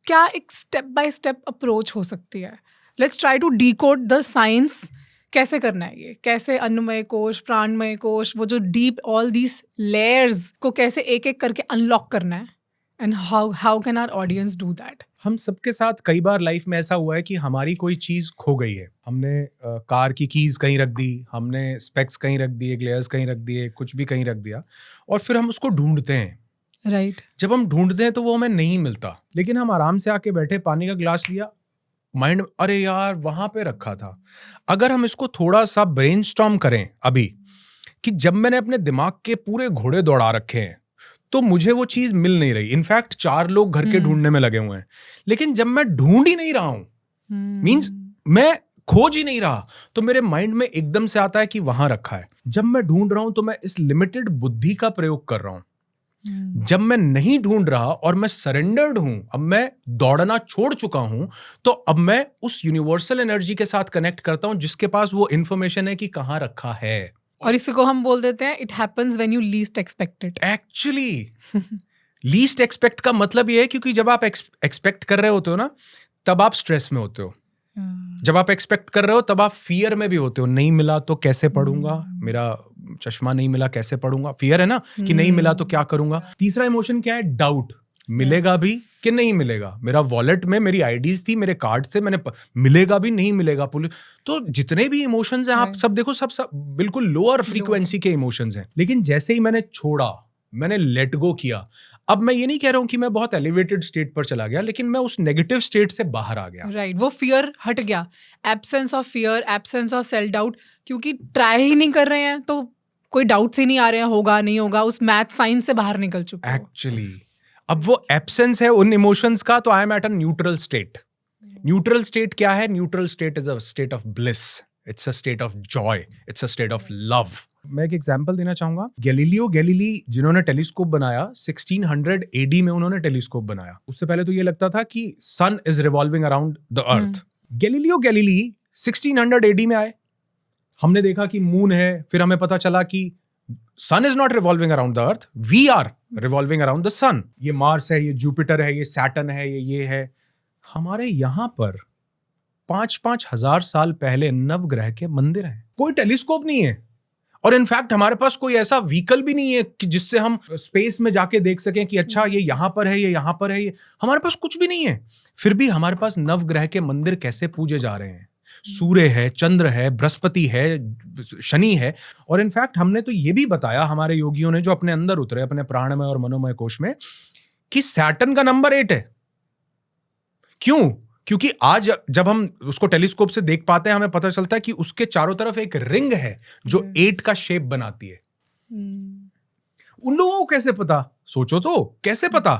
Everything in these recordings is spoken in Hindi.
क्या एक स्टेप बाय स्टेप अप्रोच हो सकती है? Let's try to decode the science. कैसे करना है ये? कैसे अन्नमय कोश, प्राणमय कोश, वो जो डीप ऑल दीज लेयर्स को कैसे एक एक करके अनलॉक करना है? And how can our audience do that? हम सबके साथ कई बार लाइफ में ऐसा हुआ है कि हमारी कोई चीज खो गई है. हमने कार की कीज कहीं रख दी, हमने स्पेक्स कहीं रख दिए, ग्लेयर्स कहीं रख दिए, कुछ भी कहीं रख दिया, और फिर हम उसको ढूंढते हैं. राइट. जब हम ढूंढते हैं तो वो हमें नहीं मिलता, लेकिन हम आराम से आके बैठे, पानी का ग्लास लिया, माइंड अरे यार वहां पे रखा था. अगर हम इसको थोड़ा सा ब्रेनस्टॉर्म करें अभी, कि जब मैंने अपने दिमाग के पूरे घोड़े दौड़ा रखे हैं तो मुझे वो चीज मिल नहीं रही. इनफैक्ट 4 लोग घर के ढूंढने में लगे हुए हैं, लेकिन जब मैं ढूंढ ही नहीं रहा हूं, मींस मैं खोज ही नहीं रहा, तो मेरे माइंड में एकदम से आता है कि वहां रखा है. जब मैं ढूंढ रहा हूं तो मैं इस लिमिटेड बुद्धि का प्रयोग कर रहा हूं. जब मैं नहीं ढूंढ रहा और मैं सरेंडर्ड हूं, अब मैं दौड़ना छोड़ चुका हूं, तो अब मैं उस यूनिवर्सल एनर्जी के साथ कनेक्ट करता हूं जिसके पास वो इंफॉर्मेशन है कि कहां रखा है. और इसको हम बोल देते हैं it happens when you least expect it. Actually least expect का मतलब ये है, क्योंकि जब आप एक्सपेक्ट कर रहे होते हो ना, तब आप स्ट्रेस में होते हो. जब आप एक्सपेक्ट कर रहे हो तब आप फियर में भी होते हो. नहीं मिला तो कैसे पढ़ूंगा, मेरा चश्मा नहीं मिला कैसे पढ़ूंगा, फियर है ना कि नहीं मिला तो क्या करूंगा. तीसरा इमोशन क्या है? डाउट. मिलेगा भी कि नहीं मिलेगा. मेरा वॉलेट में मेरी आईडीज थी, मेरे कार्ड से मैंने मिलेगा भी नहीं मिलेगा पुलिस. तो जितने भी इमोशंस हैं आप सब देखो, सब बिल्कुल लोअर फ्रीक्वेंसी के इमोशंस हैं. लेकिन जैसे ही मैंने छोड़ा, मैंने लेट गो किया, अब मैं ये नहीं कह रहा हूं कि मैं बहुत एलिवेटेड स्टेट पर चला गया, लेकिन मैं उस नेगेटिव स्टेट से बाहर आ गया. राइट. वो फियर हट गया. Absence of fear, absence of self doubt. क्योंकि ट्राई ही नहीं कर रहे हैं तो कोई डाउट्स ही नहीं आ रहे हैं, होगा नहीं होगा. उस मैथ साइंस से बाहर निकल चुके हो. एक्चुअली अब वो एब्सेंस है उन इमोशंस का, तो I am at a neutral state. Neutral state क्या है? Neutral state is a state of bliss. It's a state of Joy. It's a state of love. मैं एक एग्जांपल देना चाहूंगा. गैलीलियो गैलीली जिन्होंने टेलीस्कोप बनाया, 1600 एडी में उन्होंने टेलीस्कोप बनाया. उससे पहले तो ये लगता था कि sun is revolving around the earth. Galileo Galilei 1600 AD में आए. हमने देखा कि मून है, फिर हमें पता चला कि sun is not revolving around the earth, we are revolving around the sun. ये मार्स है, ये जुपिटर है, ये सैटर्न है, ये है. हमारे यहां पर 5-5 हजार साल पहले नवग्रह के मंदिर हैं. कोई टेलीस्कोप नहीं है, और इनफैक्ट हमारे पास कोई ऐसा व्हीकल भी नहीं है कि जिससे हम स्पेस में जाके देख सकें कि अच्छा ये यहां पर है, ये यहां पर है. ये हमारे पास कुछ भी नहीं है, फिर भी हमारे पास नवग्रह के मंदिर कैसे पूजे जा रहे हैं. सूर्य है, चंद्र है, बृहस्पति है, शनि है. और इनफैक्ट हमने तो ये भी बताया, हमारे योगियों ने जो अपने अंदर उतरे, अपने प्राणमय और मनोमय कोश में, कि सैटर्न का नंबर 8 है. क्यों? क्योंकि आज जब हम उसको टेलीस्कोप से देख पाते हैं, हमें पता चलता है कि उसके चारों तरफ एक रिंग है जो 8 का शेप बनाती है. उन लोगों को कैसे पता? सोचो तो, कैसे पता?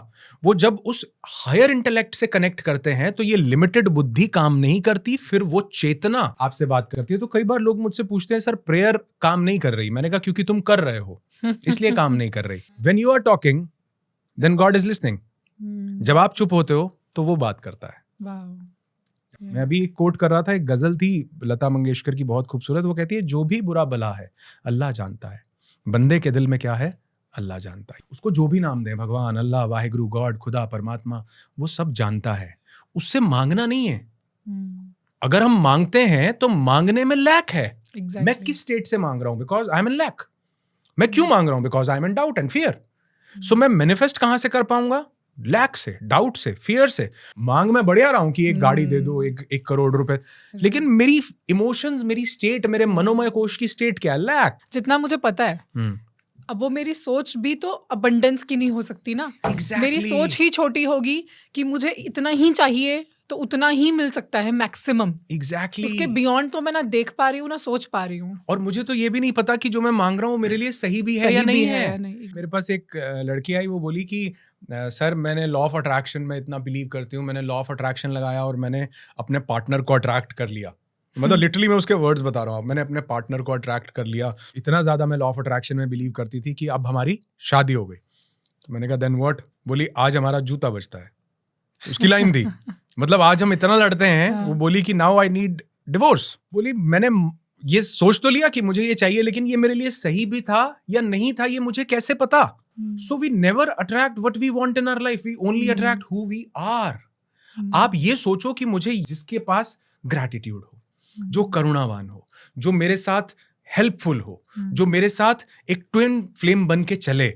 वो जब उस हायर इंटेलेक्ट से कनेक्ट करते हैं तो ये लिमिटेड बुद्धि काम नहीं करती, फिर वो चेतना आपसे बात करती है. तो कई बार लोग मुझसे पूछते हैं, सर प्रेयर काम नहीं कर रही. मैंने कहा क्योंकि तुम कर रहे हो इसलिए काम नहीं कर रही. When you are talking then God is listening. जब आप चुप होते हो तो वो बात करता है. मैं अभी एक कोट कर रहा था, एक गजल थी लता मंगेशकर की, बहुत खूबसूरत. वो कहती है, जो भी बुरा भला है अल्लाह जानता है, बंदे के दिल में क्या है अल्लाह जानता है. उसको जो भी नाम दें, भगवान, अल्लाह, वाहिगुरु, गॉड, खुदा, परमात्मा, वो सब जानता है. उससे मांगना नहीं है. अगर हम मांगते हैं तो मांगने में लैक है. मैं किस स्टेट से मांग रहा हूं? Because I am in lack. मैं क्यों मांग रहा हूं? Because I am in doubt and fear. So मैं मैनिफेस्ट कहां से कर पाऊंगा? लैक से, डाउट से, फियर से. मांग मैं बढ़िया रहा हूं कि एक गाड़ी दे दो, 1 करोड़ रुपए, लेकिन मेरी इमोशंस, मेरी स्टेट, मेरे मनोमय कोश की स्टेट क्या है? लैक. जितना मुझे पता है, अब वो मेरी सोच भी तो अबंडेंस की नहीं हो सकती ना. Exactly. मेरी सोच ही छोटी होगी कि मुझे इतना ही चाहिए तो उतना ही मिल सकता है मैक्सिमम. एग्जैक्टली. उसके बियॉन्ड तो मैं ना देख पा रही हूँ ना सोच पा रही हूँ. और मुझे तो ये भी नहीं पता कि जो मैं मांग रहा हूँ मेरे लिए सही भी है या नहीं है. मेरे पास एक लड़की आई, वो बोली कि सर मैंने लॉ ऑफ अट्रैक्शन में इतना बिलीव करती हूँ, मैंने लॉ ऑफ अट्रैक्शन लगाया और मैंने अपने पार्टनर को अट्रैक्ट कर लिया. मतलब लिटरली मैं उसके वर्ड्स बता रहा हूँ, मैंने अपने पार्टनर को अट्रैक्ट कर लिया. इतना ज्यादा मैं लॉ ऑफ अट्रैक्शन में बिलीव करती थी कि अब हमारी शादी हो गई. तो मैंने कहा देन व्हाट? बोली आज हमारा जूता बजता है. उसकी लाइन थी. मतलब आज हम इतना लड़ते हैं. वो बोली कि नाउ आई नीड डिवोर्स. बोली मैंने ये सोच तो लिया कि मुझे ये चाहिए, लेकिन ये मेरे लिए सही भी था या नहीं था ये मुझे कैसे पता? So we never attract what we want in our life, we only attract who we are. आप ये सोचो कि मुझे जिसके पास ग्रैटिट्यूड हो, जो करुणावान हो, जो मेरे साथ हेल्पफुल हो, जो मेरे साथ एक ट्विन फ्लेम बन के चले,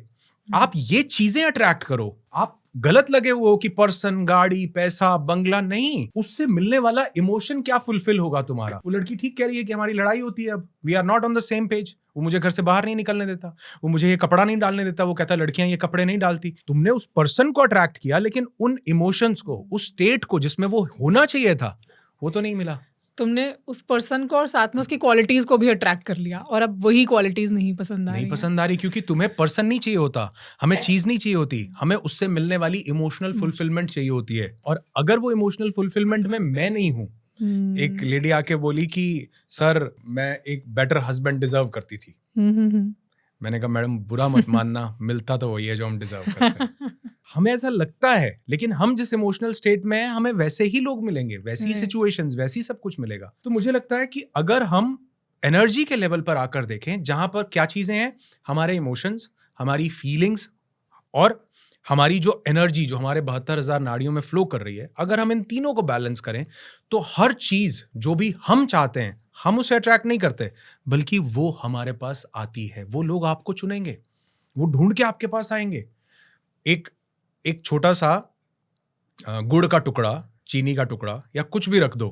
आप ये चीजें अट्रैक्ट करो। आप गलत लगे हुए हो कि पर्सन, गाड़ी, पैसा, बंगला, नहीं, उससे मिलने वाला इमोशन क्या फुलफिल होगा तुम्हारा। वो लड़की ठीक कह रही है कि हमारी लड़ाई होती है, अब we are not on the same page. वो मुझे घर से बाहर नहीं निकलने देता, वो मुझे ये कपड़ा नहीं डालने देता, वो कहता लड़कियां ये कपड़े नहीं डालती। तुमने उस पर्सन को अट्रैक्ट किया, लेकिन उन इमोशंस को, उस स्टेट को जिसमें वो होना चाहिए था, वो तो नहीं मिला। तुमने उस पर्सन को और साथ में उसकी क्वालिटीज को भी अट्रैक्ट कर लिया, और अब वही क्वालिटीज नहीं पसंद आ रही हैं। क्योंकि तुम्हें पर्सन नहीं चाहिए होता, हमें चीज नहीं चाहिए होती, हमें उससे मिलने वाली इमोशनल फुलफिलमेंट चाहिए होती है। और अगर वो इमोशनल फुलफिलमेंट में मैं नहीं हूं, एक लेडी आके बोली कि सर मैं एक बेटर हस्बैंड डिजर्व करती थी। मैंने कहा मैडम बुरा मत मानना, मिलता तो वही है जो हम डिजर्व करते हैं। हमें ऐसा लगता है, लेकिन हम जिस इमोशनल स्टेट में हैं, हमें वैसे ही लोग मिलेंगे, वैसी ही सिचुएशंस, वैसी सब कुछ मिलेगा। तो मुझे लगता है कि अगर हम एनर्जी के लेवल पर आकर देखें, जहां पर क्या चीजें हैं, हमारे इमोशंस, हमारी फीलिंग्स और हमारी जो एनर्जी जो हमारे 72,000 नाड़ियों में फ्लो कर रही है, अगर हम इन तीनों को बैलेंस करें तो हर चीज जो भी हम चाहते हैं, हम उसे अट्रैक्ट नहीं करते, बल्कि वो हमारे पास आती है। वो लोग आपको चुनेंगे, वो ढूंढ के आपके पास आएंगे। एक छोटा सा गुड़ का टुकड़ा, चीनी का टुकड़ा या कुछ भी रख दो,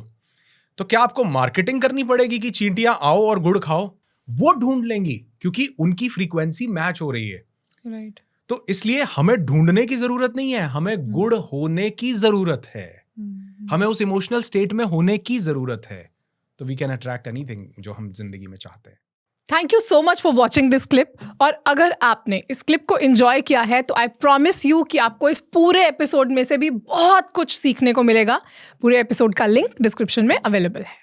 तो क्या आपको मार्केटिंग करनी पड़ेगी कि चींटियां आओ और गुड़ खाओ? वो ढूंढ लेंगी, क्योंकि उनकी फ्रीक्वेंसी मैच हो रही है। राइट। तो इसलिए हमें ढूंढने की जरूरत नहीं है, हमें गुड़ होने की जरूरत है, हमें उस इमोशनल स्टेट में होने की जरूरत है। तो वी कैन अट्रैक्ट एनीथिंग जो हम जिंदगी में चाहते हैं। Thank you so much for watching this clip. और अगर आपने इस क्लिप को एंजॉय किया है तो आई प्रॉमिस यू कि आपको इस पूरे एपिसोड में से भी बहुत कुछ सीखने को मिलेगा। पूरे एपिसोड का लिंक डिस्क्रिप्शन में अवेलेबल है।